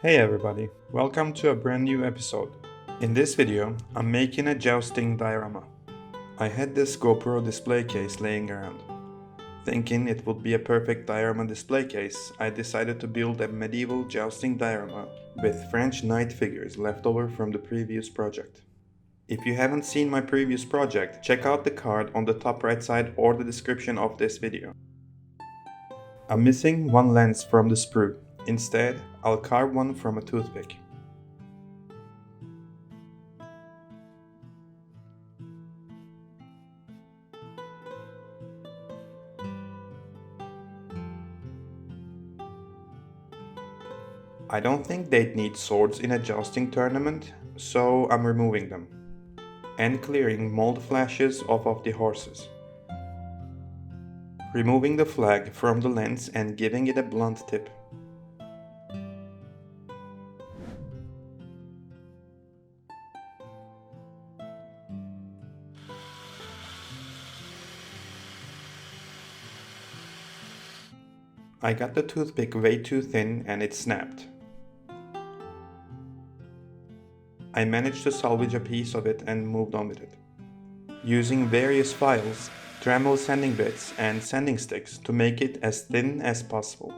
Hey everybody, welcome to a brand new episode. In this video, I'm making a jousting diorama. I had this Gopro display case laying around. Thinking it would be a perfect diorama display case, I decided to build a medieval jousting diorama with French knight figures left over from the previous project. If you haven't seen my previous project, check out the card on the top right side or the description of this video. I'm missing one lens from the sprue. Instead, I'll carve one from a toothpick. I don't think they'd need swords in a jousting tournament, so I'm removing them. And clearing mold flashes off of the horses. Removing the flag from the lens and giving it a blunt tip. I got the toothpick way too thin and it snapped. I managed to salvage a piece of it and moved on with it. Using various files, Dremel sanding bits and sanding sticks to make it as thin as possible.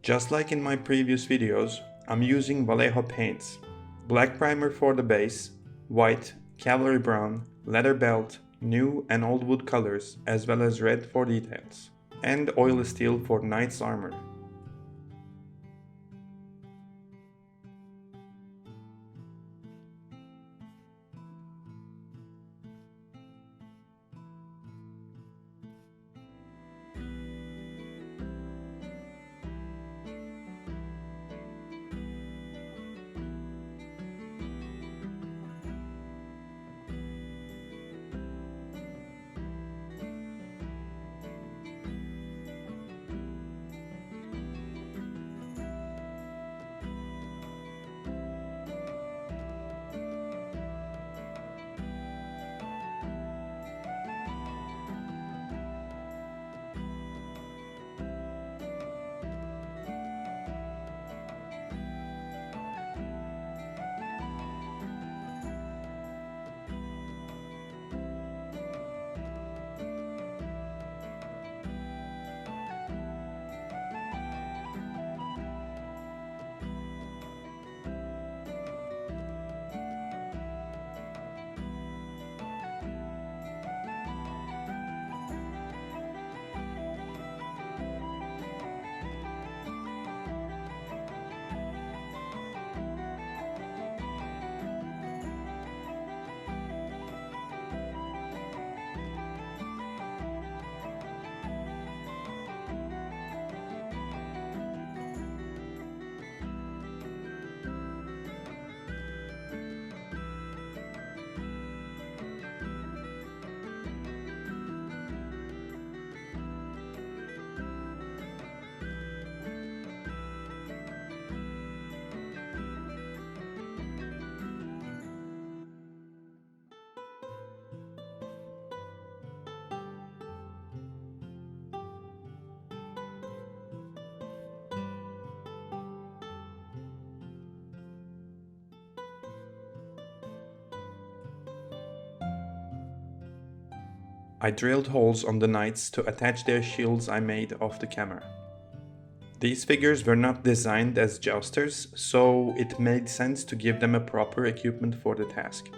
Just like in my previous videos, I'm using Vallejo paints. Black primer for the base, white, cavalry brown, leather belt, new and old wood colors, as well as red for details, and oil steel for knight's armor. I drilled holes on the knights to attach their shields I made off the camera. These figures were not designed as jousters, so it made sense to give them a proper equipment for the task.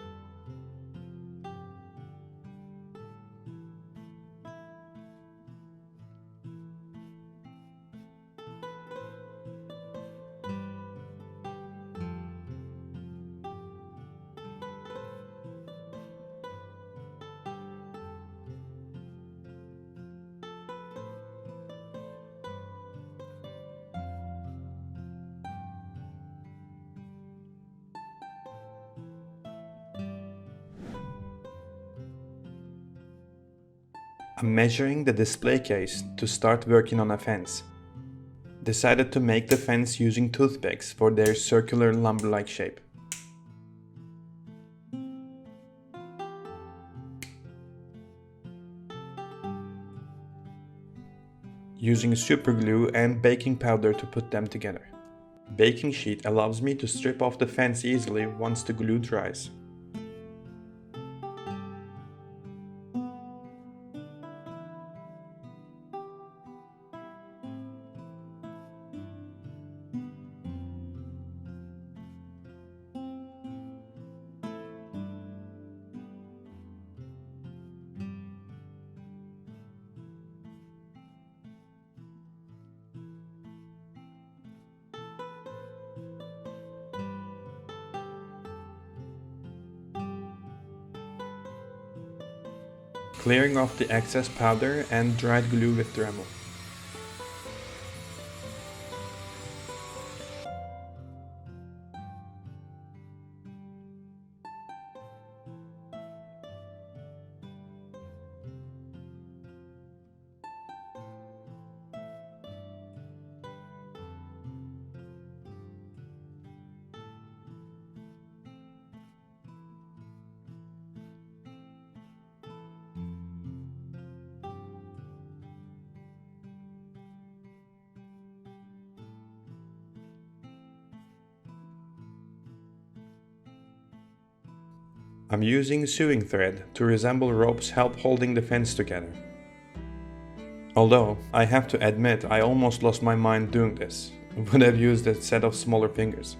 I'm measuring the display case to start working on a fence. Decided to make the fence using toothpicks for their circular lumber-like shape. Using super glue and baking powder to put them together. Baking sheet allows me to strip off the fence easily once the glue dries. Clearing off the excess powder and dried glue with Dremel. I'm using sewing thread to resemble ropes help holding the fence together. Although, I have to admit I almost lost my mind doing this. Would have used a set of smaller fingers.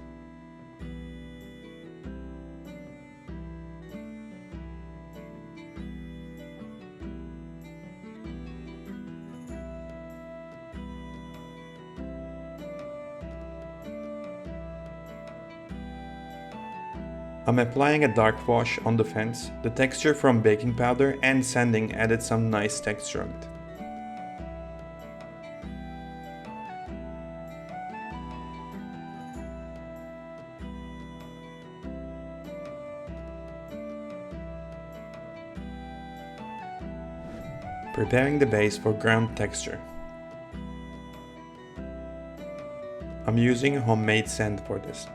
I'm applying a dark wash on the fence. The texture from baking powder and sanding added some nice texture on it. Preparing the base for ground texture. I'm using homemade sand for this.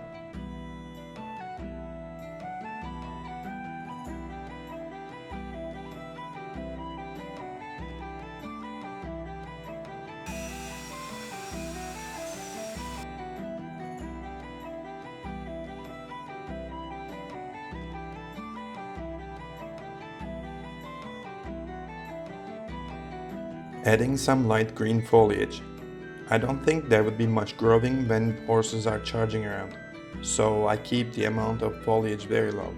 Adding some light green foliage. I don't think there would be much growing when horses are charging around, so I keep the amount of foliage very low.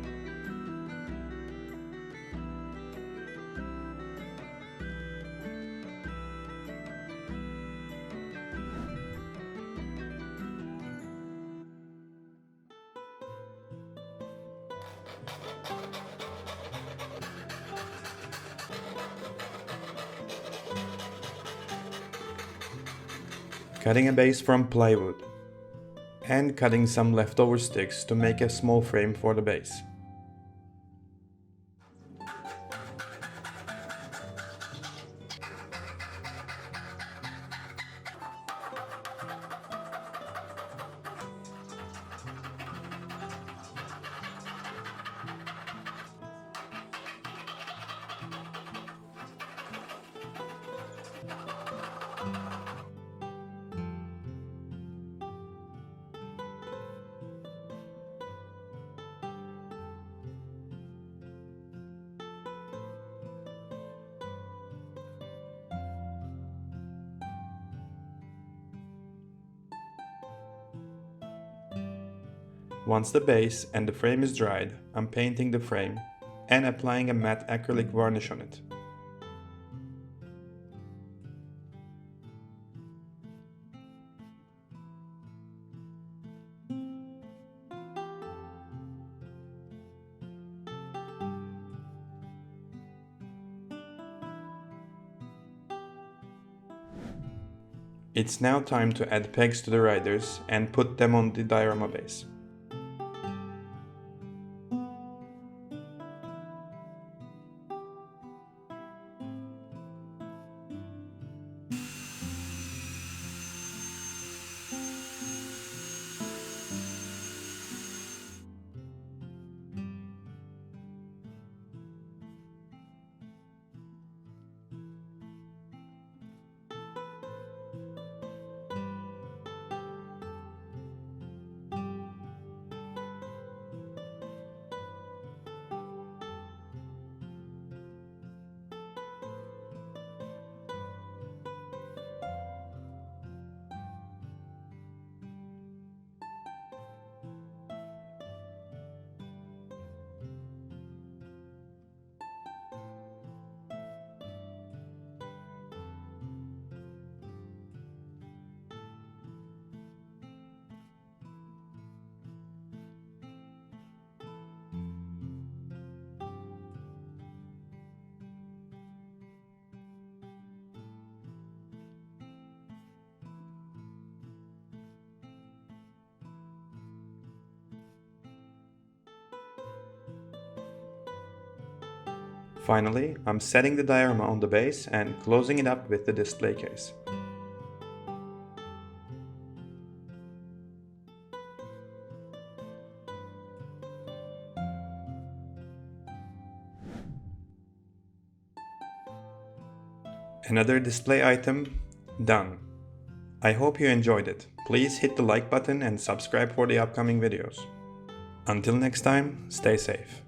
Cutting a base from plywood and cutting some leftover sticks to make a small frame for the base. Once the base and the frame is dried, I'm painting the frame and applying a matte acrylic varnish on it. It's now time to add pegs to the riders and put them on the diorama base. Finally, I'm setting the diorama on the base and closing it up with the display case. Another display item done. I hope you enjoyed it. Please hit the like button and subscribe for the upcoming videos. Until next time, stay safe.